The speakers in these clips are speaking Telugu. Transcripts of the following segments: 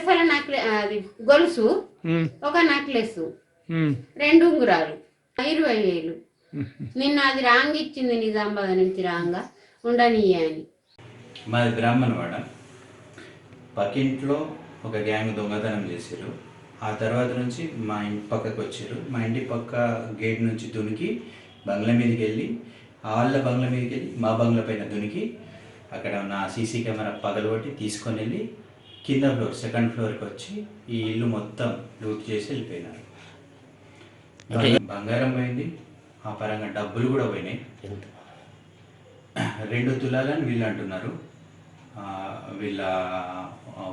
వరసల అది గొలుసు, ఒక నెక్లెస్, 2 ఉంగురాలు, 20,000. నిన్న అది రాంగ్ ఇచ్చింది, నిజామాబాద్ నుంచి రాంగా ఉండనియ్య అని. మాది బ్రాహ్మణవాడ. పక్కింట్లో ఒక గ్యాంగ్ దొంగతనం చేశారు. ఆ తర్వాత నుంచి మా ఇంటి పక్కకు వచ్చారు. మా ఇంటి పక్క గేట్ నుంచి దునికి బంగ్లా మీదకి వెళ్ళి, వాళ్ళ బంగ్లా మీదకి వెళ్ళి మా బంగ్లా పైన దునికి అక్కడ ఉన్న సీసీ కెమెరా పగలగొట్టి తీసుకొని వెళ్ళి కింద ఫ్లోర్, సెకండ్ ఫ్లోర్కి వచ్చి ఈ ఇల్లు మొత్తం లూట్ చేసి వెళ్ళిపోయినారు. బంగారం పోయింది, ఆ పరంగా డబ్బులు కూడా పోయినాయి. 2 తులాలని వీళ్ళు అంటున్నారు.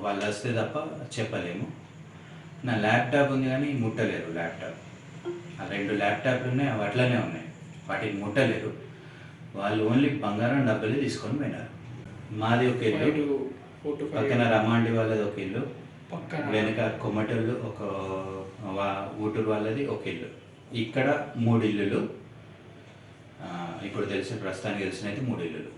వాళ్ళు వస్తే తప్ప చెప్పలేము. నా ల్యాప్టాప్ ఉంది కానీ ముట్టలేరు. ల్యాప్టాప్, ఆ 2 ల్యాప్టాప్లు ఉన్నాయి, అవి అట్లనే ఉన్నాయి, వాటిని ముట్టలేరు. వాళ్ళు ఓన్లీ బంగారం డబ్బులే తీసుకొని పోయినారు. మాది ఒక ఇల్లు, పక్కన రమాండి వాళ్ళది ఒక ఇల్లు, వెనక కొమ్మటోళ్ళు ఒక ఊటూరు వాళ్ళది ఒక ఇల్లు, ఇక్కడ 3 ఇల్లులు. ఇప్పుడు ప్రస్తుతానికి తెలిసినైతే 3 ఇల్లులు.